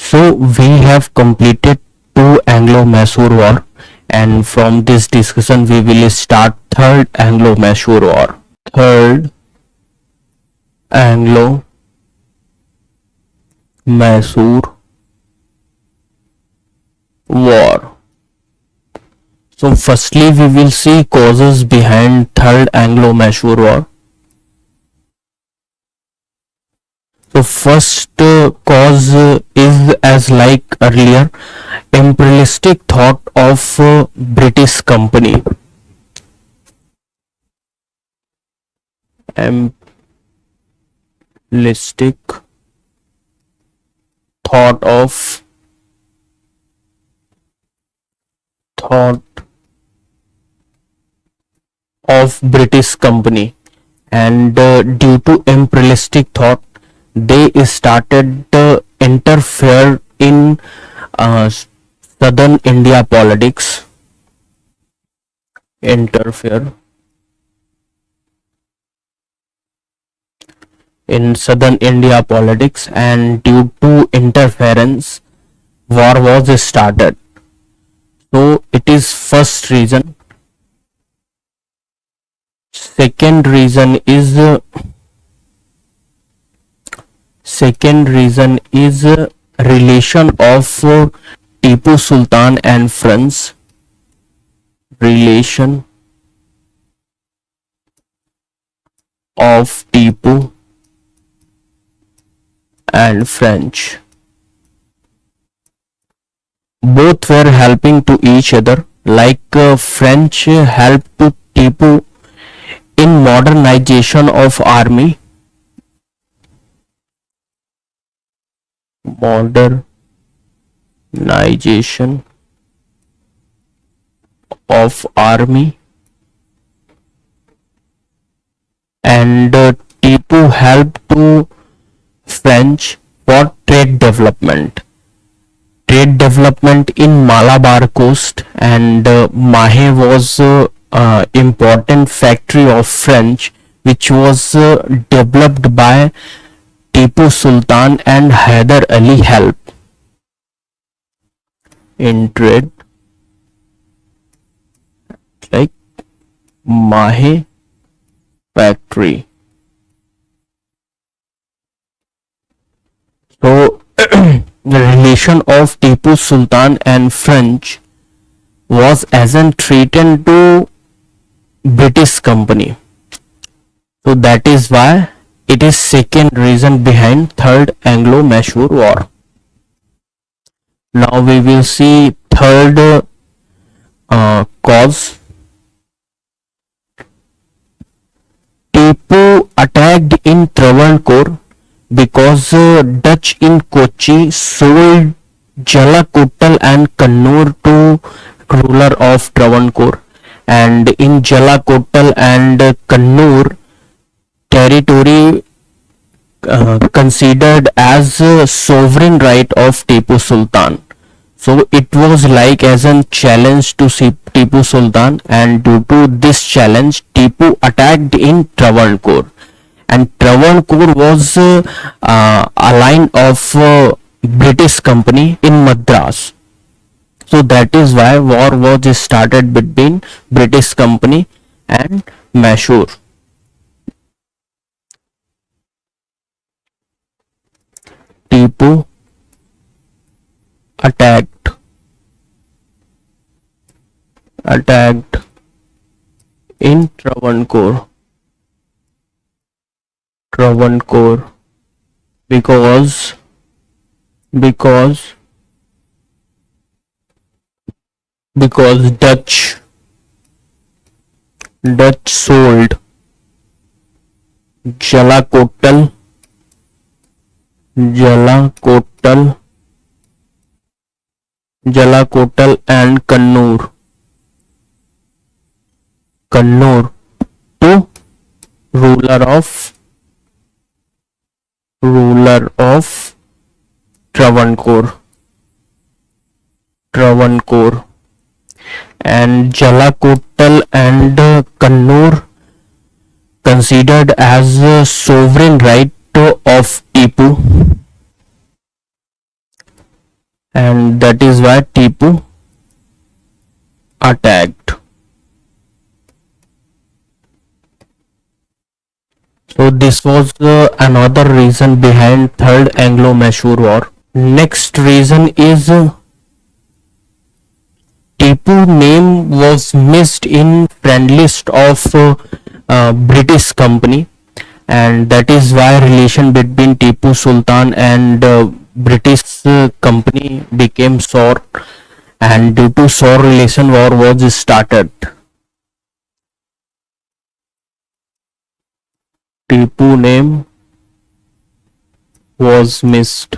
So we have completed two Anglo-Mysore War, and from this discussion we will start third Anglo-Mysore War. Third Anglo-Mysore War. So firstly we will see causes behind third Anglo-Mysore War. So first cause is, as like earlier, imperialistic thought of British company. Imperialistic thought of British company, and due to imperialistic thought they started interfere in southern India politics. Interfere in southern India politics, and due to interference war was started. So it is first reason. Second reason is relation of Tipu Sultan and friends. Relation of Tipu and French. Both were helping to each other, like French helped to Tipu in modernization of army. Modernization of army, and Tipu helped to French for trade development. Trade development in Malabar coast, and Mahe was important factory of French which was developed by Tipu Sultan and Hyder Ali help in trade, like Mahe factory. So the relation of Tipu Sultan and French was as an threat to British company. So that is why it is second reason behind third Anglo-Mysore War. Now we will see third cause. Tipu attacked in Travancore because Dutch in Kochi sold Jalakottal and Kannur to ruler of Travancore, and in Jalakottal and Kannur territory considered as sovereign right of Tipu Sultan. So it was like as a challenge to Tipu Sultan, and due to this challenge Tipu attacked in Travancore, and Travancore was a line of British company in Madras. So that is why war was started between British company and Mysore. Tipu attacked in Travancore because Dutch sold Jalakottal and Kannur to ruler of Travancore, and Jalakottal and Kannur considered as a sovereign right of Tipu. and that is why Tipu attacked. So this was another reason behind Third Anglo-Mysore War. Next reason is Tipu name was missed in friend list of British company, and that is why relation between Tipu Sultan and British company became sour, and due to sour relation war was started. Tipu name was missed.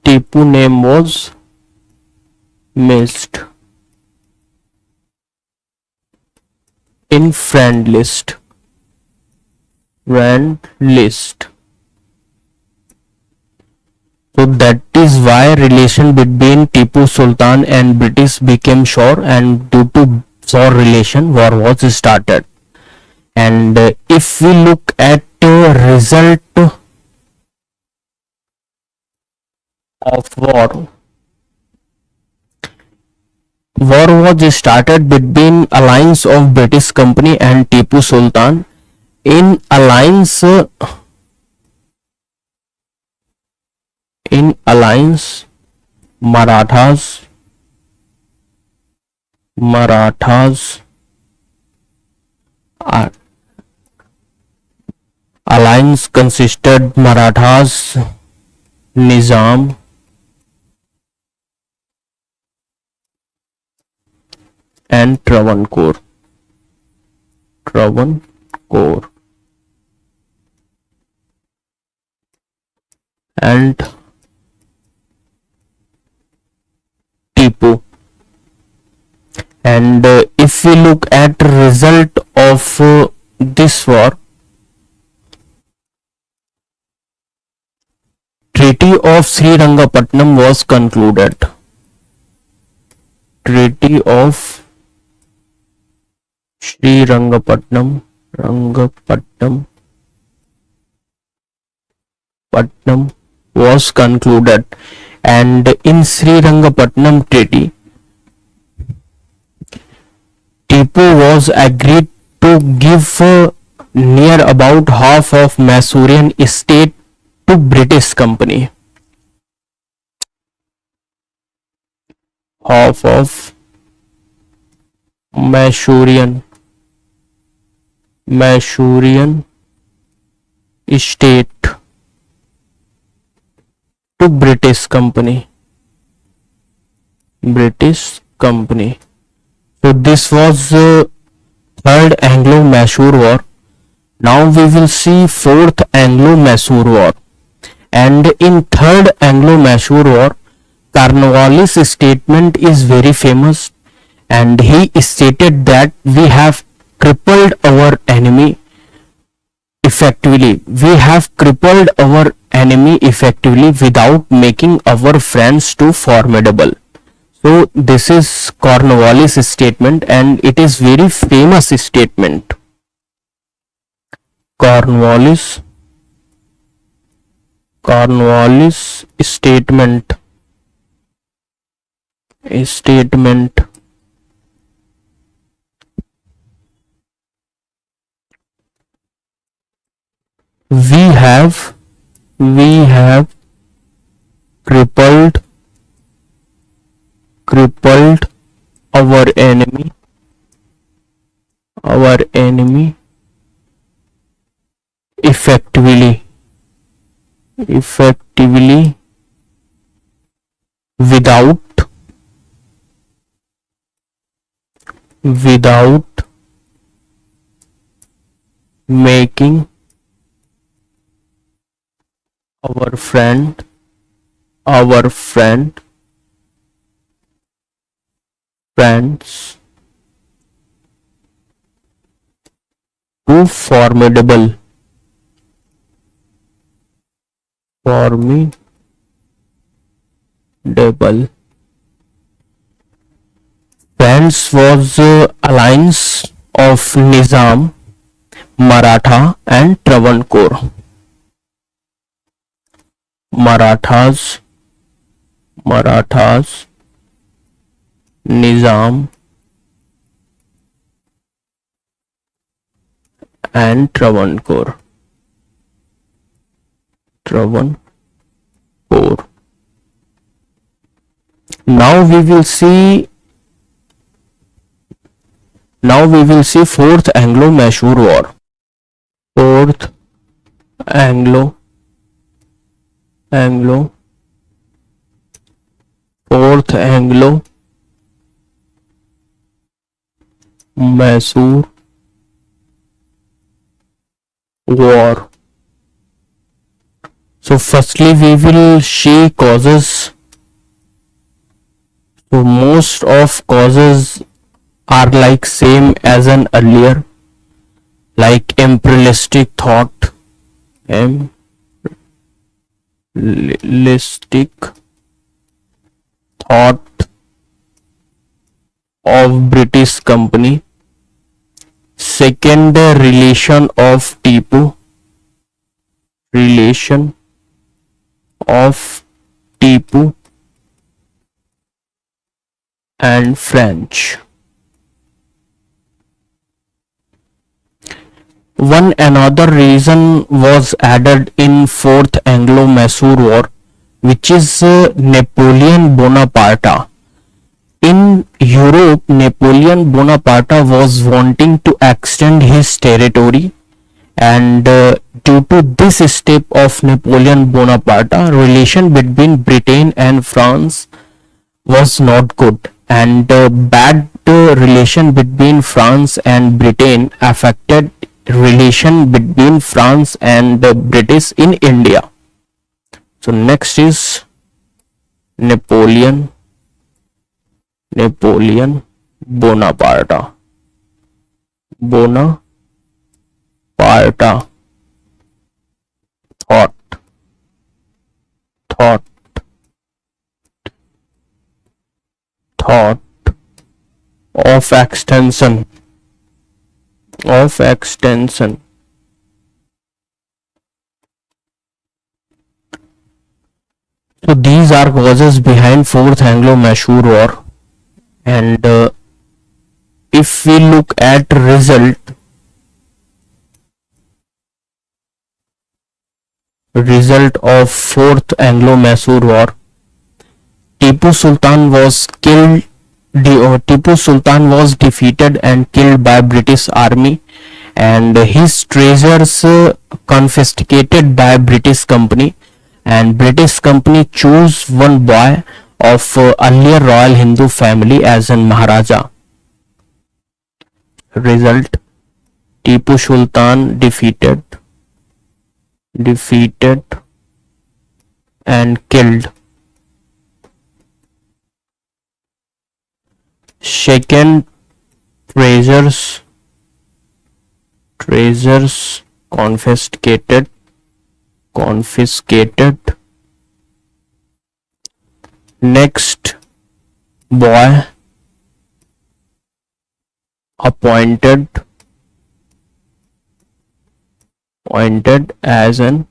Tipu name was missed in friend list. So that is why relation between Tipu Sultan and British became sour, and due to sour relation war was started. And if we look at result of war was started between alliance of British company and Tipu Sultan. In alliance Marathas alliance consisted Marathas, Nizam, and Travancore. And Tipu. And if we look at result of this war, Treaty of Srirangapatnam was concluded. Treaty of Srirangapatnam was concluded, and in Srirangapatnam Treaty, Tipu was agreed to give near about half of Mysorean estate to British company. Half of Mysorean estate to British company. So this was Third Anglo-Mysore War. Now we will see Fourth Anglo-Mysore War. And in Third Anglo-Mysore War, Cornwallis' statement is very famous, and he stated that we have crippled our enemy effectively. Without making our friends too formidable. So this is Cornwallis' statement, and it is very famous statement. Cornwallis statement. We have crippled our enemy effectively without making our friends too formidable. France was alliance of Nizam, Maratha and Travancore. Marathas, Nizam, and Travancore. Now we will see Fourth Anglo-Mysore War. Fourth Anglo Mysore War. So firstly we will see causes. So most of causes are like same as an earlier, like imperialistic thought, of British company. Second, relation of Tipu and French. One another reason was added in Fourth Anglo-Mysore War, which is Napoleon Bonaparte. In Europe, Napoleon Bonaparte was wanting to extend his territory, and due to this step of Napoleon Bonaparte, relation between Britain and France was not good, and bad relation between France and Britain affected relation between France and British in India. So next is Napoleon Bonaparte. Thought of extension. So these are causes behind Fourth Anglo-Mysore War, and if we look at result of Fourth Anglo-Mysore War, Tipu Sultan was defeated and killed by British army, and his treasures confiscated by British company, and British company chose one boy of earlier royal Hindu family as an Maharaja. Result: Tipu Sultan defeated and killed. Second, treasures confiscated. Next, boy appointed as an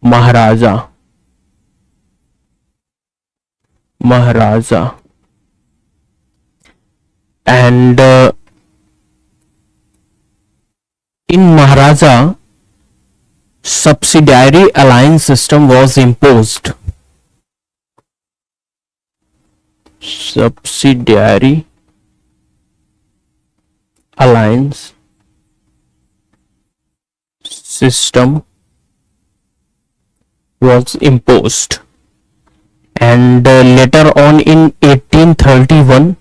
Maharaja. And in Maharaja, subsidiary alliance system was imposed. Subsidiary alliance system was imposed, and later on in 1831,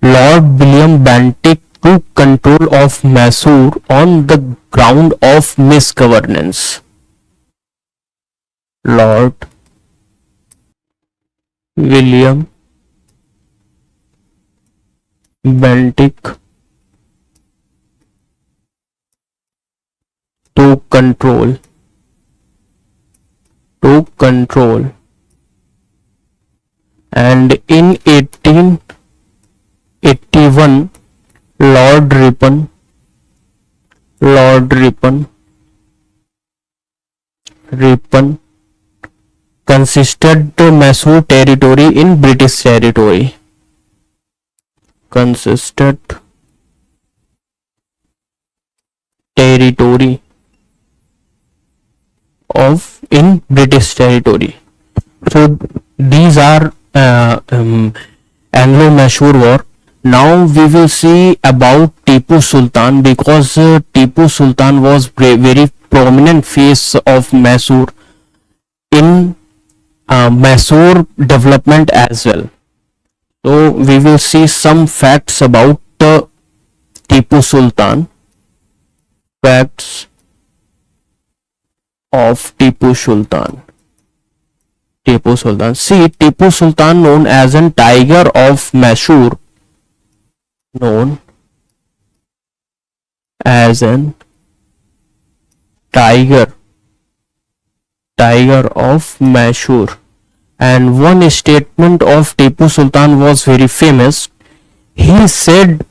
Lord William Bentinck took control of Mysore on the ground of misgovernance. Lord William Bentinck took control and in 1881 Lord Ripon, Lord Ripon, Ripon consisted Mysore territory in British territory. Consisted territory of in British territory. So these are Anglo-Mysore War. Now we will see about Tipu Sultan, because Tipu Sultan was very prominent face of Mysore in Mysore development as well. So we will see some facts about Tipu Sultan. Facts of Tipu Sultan. Tipu Sultan. See, Tipu Sultan, known as a tiger of Mysore, known as an tiger of Mysore. And one statement of Tipu Sultan was very famous. He said,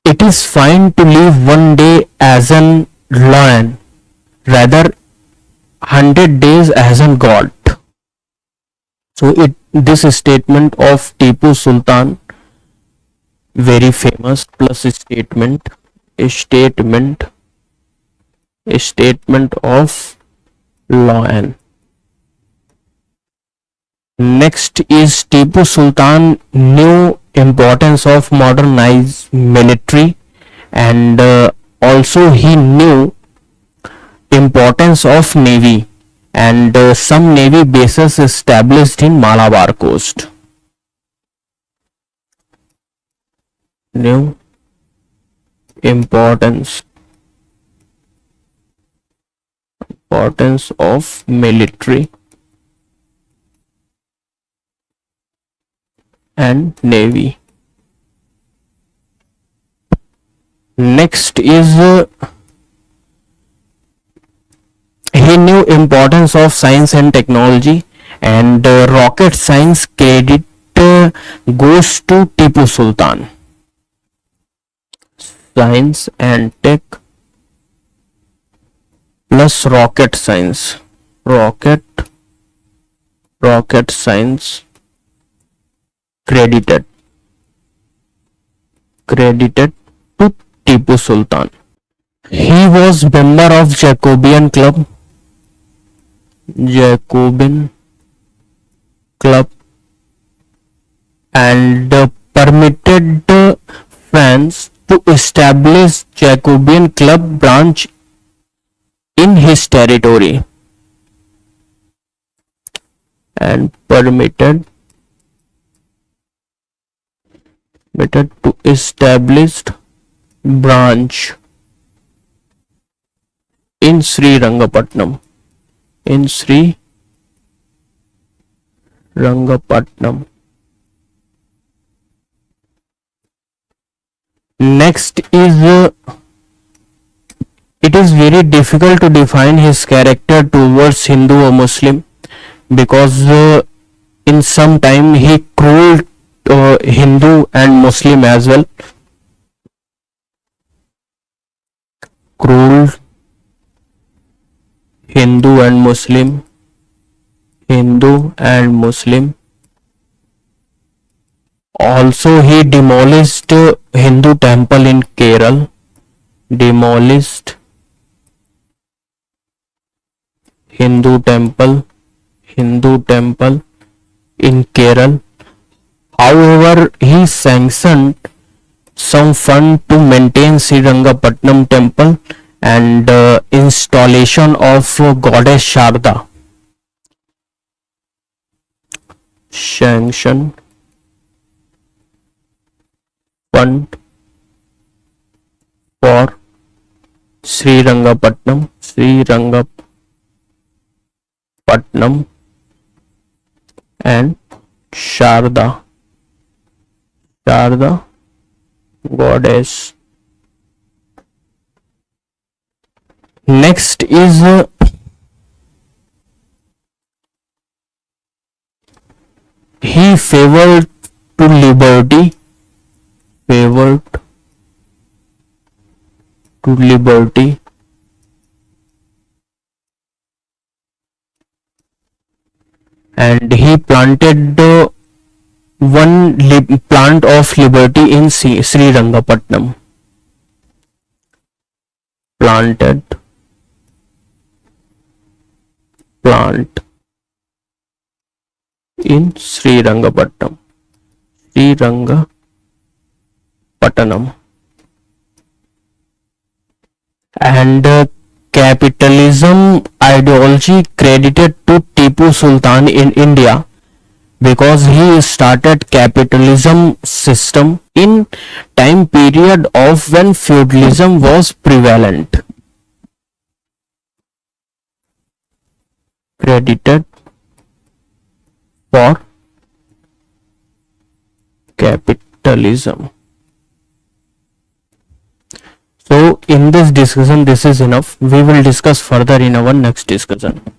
"It is fine to live one day as an lion, rather 100 days as a god." So this statement of Tipu Sultan, very famous, plus statement of lion. Next is Tipu Sultan knew importance of modernized military, and also he knew importance of navy, and some navy bases established in Malabar coast. Knew importance of military and navy. Next is he knew importance of science and technology, and rocket science credit goes to Tipu Sultan. Science and tech plus rocket science. Rocket science credited to Tipu Sultan. He was member of Jacobean Club and permitted France to establish Jacobean Club branch in his territory, and permitted to establish branch in Srirangapatnam. Next is it is very difficult to define his character towards Hindu or Muslim, because in some time he crueled Hindu and Muslim as well. Crueled Hindu and Muslim. Also, he demolished Hindu temple in Kerala. Demolished Hindu temple in Kerala. However, he sanctioned some fund to maintain Srirangapatnam temple and installation of goddess Sharda. Sanction fund for Srirangapatnam and Sharda goddess. Next is he favored to liberty to liberty and he planted one plant of liberty in Srirangapatnam. Planted plant in Srirangapatnam. And capitalism ideology credited to Tipu Sultan in India because he started capitalism system in time period of when feudalism was prevalent. Credited for capitalism. So in this discussion this is enough. We will discuss further in our next discussion.